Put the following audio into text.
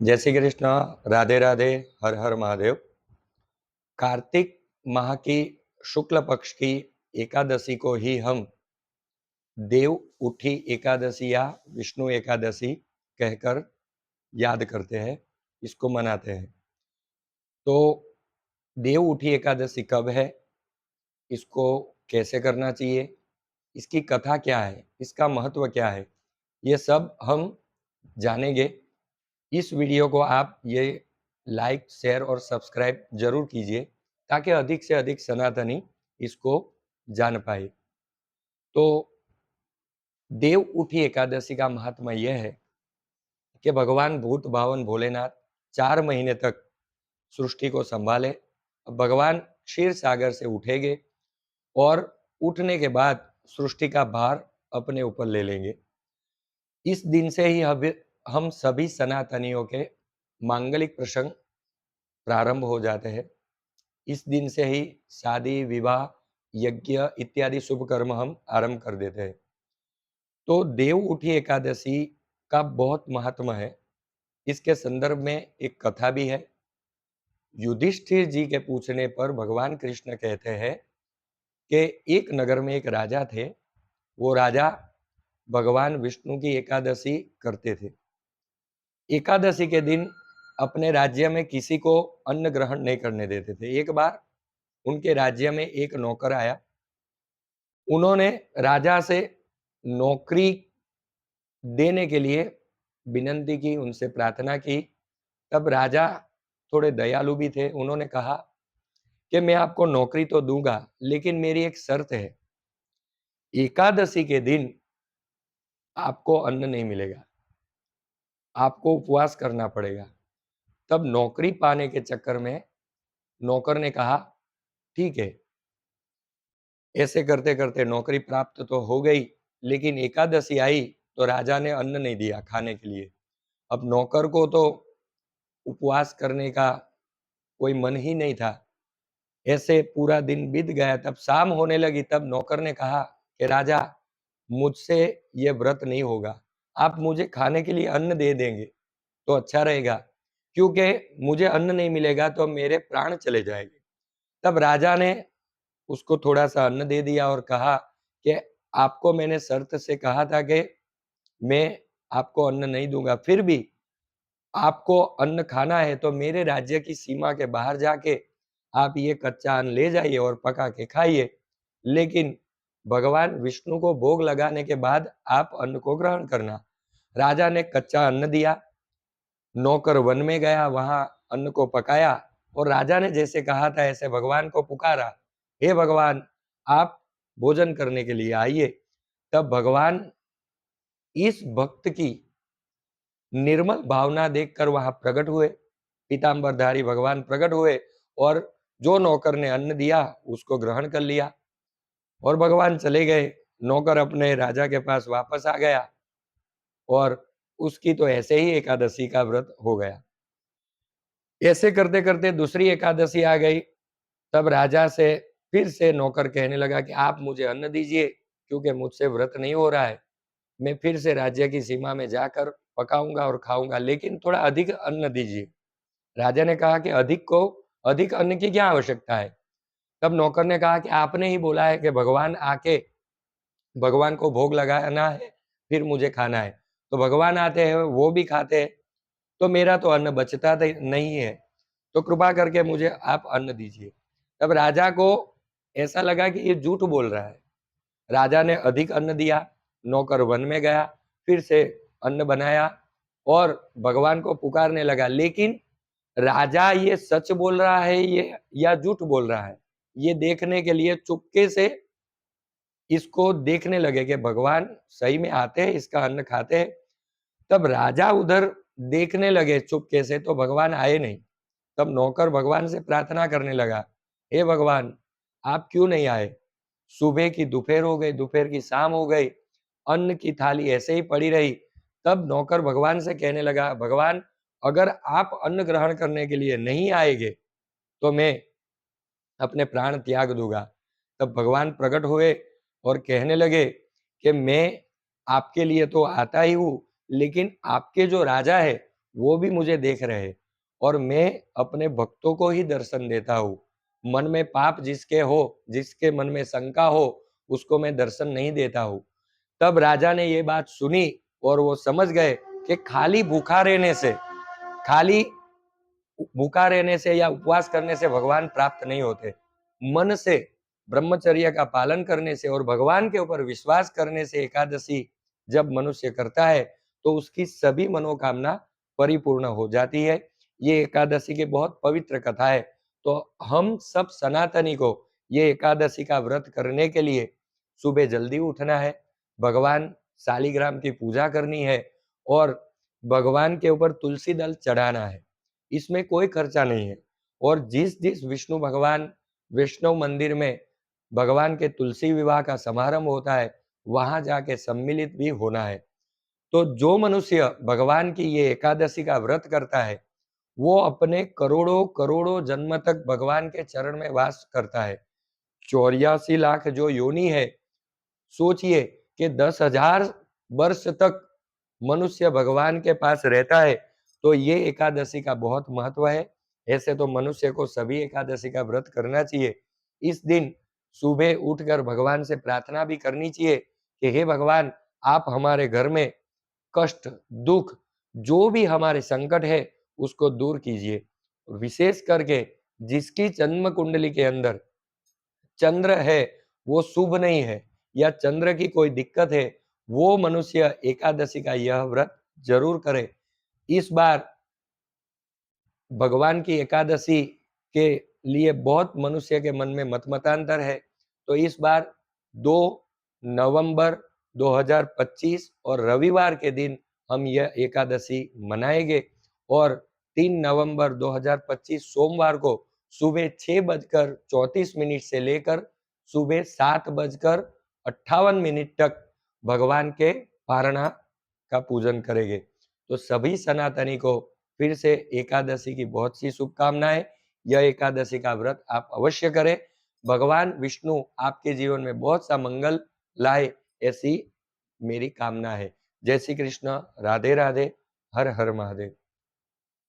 जय श्री कृष्ण। राधे राधे। हर हर महादेव। कार्तिक माह की शुक्ल पक्ष की एकादशी को ही हम देव उठी एकादशी या विष्णु एकादशी कहकर याद करते हैं, इसको मनाते हैं। तो देव उठी एकादशी कब है, इसको कैसे करना चाहिए, इसकी कथा क्या है, इसका महत्व क्या है, ये सब हम जानेंगे। इस वीडियो को आप ये लाइक शेयर और सब्सक्राइब जरूर कीजिए ताकि अधिक से अधिक सनातनी इसको जान पाए। तो देव उठी एकादशी का महात्मा यह है कि भगवान भूत भावन भोलेनाथ 4 महीने तक सृष्टि को संभाले। भगवान क्षीर सागर से उठेंगे और उठने के बाद सृष्टि का भार अपने ऊपर ले लेंगे। इस दिन से ही हम सभी सनातनियों के मांगलिक प्रसंग प्रारंभ हो जाते हैं। इस दिन से ही शादी विवाह यज्ञ इत्यादि शुभ कर्म हम आरंभ कर देते हैं। तो देव उठी एकादशी का बहुत महात्मा है। इसके संदर्भ में एक कथा भी है। युधिष्ठिर जी के पूछने पर भगवान कृष्ण कहते हैं कि एक नगर में एक राजा थे। वो राजा भगवान विष्णु की एकादशी करते थे। एकादशी के दिन अपने राज्य में किसी को अन्न ग्रहण नहीं करने देते थे। एक बार उनके राज्य में एक नौकर आया। उन्होंने राजा से नौकरी देने के लिए विनंती की, उनसे प्रार्थना की। तब राजा थोड़े दयालु भी थे। उन्होंने कहा कि मैं आपको नौकरी तो दूंगा, लेकिन मेरी एक शर्त है। एकादशी के दिन आपको अन्न नहीं मिलेगा, आपको उपवास करना पड़ेगा। तब नौकरी पाने के चक्कर में नौकर ने कहा, ठीक है। ऐसे करते करते नौकरी प्राप्त तो हो गई, लेकिन एकादशी आई तो राजा ने अन्न नहीं दिया खाने के लिए। अब नौकर को तो उपवास करने का कोई मन ही नहीं था। ऐसे पूरा दिन बीत गया। तब शाम होने लगी। तब नौकर ने कहा कि राजा, मुझसे ये व्रत नहीं होगा। आप मुझे खाने के लिए अन्न दे देंगे तो अच्छा रहेगा, क्योंकि मुझे अन्न नहीं मिलेगा तो मेरे प्राण चले जाएंगे। तब राजा ने उसको थोड़ा-सा अन्न दे दिया और कहा कि आपको मैंने शर्त से कहा था कि मैं आपको अन्न नहीं दूँगा, फिर भी आपको अन्न खाना है तो मेरे राज्य की सीमा के बाहर जाके आप ये कच्चा अन्न ले जाइए और पका के खाइए। लेकिन भगवान विष्णु को भोग लगाने के बाद आप अन्न को ग्रहण करना। राजा ने कच्चा अन्न दिया। नौकर वन में गया, वहां अन्न को पकाया और राजा ने जैसे कहा था ऐसे भगवान को पुकारा, हे भगवान, आप भोजन करने के लिए आइए। तब भगवान इस भक्त की निर्मल भावना देखकर वहां प्रकट हुए। पीतांबरधारी भगवान प्रकट हुए और जो नौकर ने अन्न दिया उसको ग्रहण कर लिया और भगवान चले गए। नौकर अपने राजा के पास वापस आ गया और उसकी तो ऐसे ही एकादशी का व्रत हो गया। ऐसे करते करते दूसरी एकादशी आ गई। तब राजा से फिर से नौकर कहने लगा कि आप मुझे अन्न दीजिए, क्योंकि मुझसे व्रत नहीं हो रहा है। मैं फिर से राज्य की सीमा में जाकर पकाऊंगा और खाऊंगा, लेकिन थोड़ा अधिक अन्न दीजिए। राजा ने कहा कि अधिक अन्न की क्या आवश्यकता है। तब नौकर ने कहा कि आपने ही बोला है कि भगवान आके भगवान को भोग लगाना है, फिर मुझे खाना है। तो भगवान आते हैं, वो भी खाते हैं, तो मेरा तो अन्न बचता नहीं है। तो कृपा करके मुझे आप अन्न दीजिए। तब राजा को ऐसा लगा कि ये झूठ बोल रहा है। राजा ने अधिक अन्न दिया। नौकर वन में गया, फिर से अन्न बनाया और भगवान को पुकारने लगा। लेकिन राजा ये सच बोल रहा है ये या झूठ बोल रहा है, ये देखने के लिए चुपके से इसको देखने लगे कि भगवान सही में आते हैं, इसका अन्न खाते हैं। तब राजा उधर देखने लगे चुपके से, तो भगवान आए नहीं। तब नौकर भगवान से प्रार्थना करने लगा, हे भगवान, आप क्यों नहीं आए? सुबह की दोपहर हो गई, दोपहर की शाम हो गई, अन्न की थाली ऐसे ही पड़ी रही। तब नौकर भगवान से कहने लगा, भगवान, अगर आप अन्न ग्रहण करने के लिए नहीं आएंगे तो मैं अपने प्राण त्याग दूंगा। तब भगवान प्रकट हुए और कहने लगे कि मैं आपके लिए तो आता ही हूँ, लेकिन आपके जो राजा है वो भी मुझे देख रहे हैं और मैं अपने भक्तों को ही दर्शन देता हूँ। मन में पाप जिसके हो, जिसके मन में शंका हो, उसको मैं दर्शन नहीं देता हूँ। तब राजा ने ये बात सुनी और वो समझ गए कि खाली भूखा रहने से, खाली भूखा रहने से या उपवास करने से भगवान प्राप्त नहीं होते। मन से ब्रह्मचर्य का पालन करने से और भगवान के ऊपर विश्वास करने से एकादशी जब मनुष्य करता है तो उसकी सभी मनोकामना परिपूर्ण हो जाती है। ये एकादशी की बहुत पवित्र कथा है। तो हम सब सनातनी को ये एकादशी का व्रत करने के लिए सुबह जल्दी उठना है, भगवान शालिग्राम की पूजा करनी है और भगवान के ऊपर तुलसी दल चढ़ाना है। इसमें कोई खर्चा नहीं है और जिस जिस विष्णु भगवान वैष्णव मंदिर में भगवान के तुलसी विवाह का समारंभ होता है, वहां जाके सम्मिलित भी होना है। तो जो मनुष्य भगवान की ये एकादशी का व्रत करता है, वो अपने करोड़ों करोड़ों जन्म तक भगवान के चरण में वास करता है। 84 लाख जो योनि है, सोचिए कि 10,000 वर्ष तक मनुष्य भगवान के पास रहता है, तो ये एकादशी का बहुत महत्व है। ऐसे तो मनुष्य को सभी एकादशी का व्रत करना चाहिए। इस दिन सुबह उठकर भगवान से प्रार्थना भी करनी चाहिए कि हे भगवान, आप हमारे घर में कष्ट, दुख, जो भी हमारे संकट है, उसको दूर कीजिए। विशेष करके जिसकी जन्म कुंडली के अंदर चंद्र है, वो शुभ नहीं है या चंद्र की कोई दिक्कत है, वो मनुष्य एकादशी का यह व्रत जरूर करे। इस बार भगवान की एकादशी के लिए बहुत मनुष्य के मन में मतमतांतर है। तो इस बार 2 नवंबर 2025 और रविवार के दिन हम यह एकादशी मनाएंगे और 3 नवंबर 2025 सोमवार को सुबह 6:34 से लेकर सुबह 7:58 तक भगवान के पारणा का पूजन करेंगे। तो सभी सनातनी को फिर से एकादशी की बहुत सी शुभकामनाएं। यह एकादशी का व्रत आप अवश्य करें। भगवान विष्णु आपके जीवन में बहुत सा मंगल लाए, ऐसी मेरी कामना है। जय श्री कृष्ण, राधे राधे, हर हर महादेव।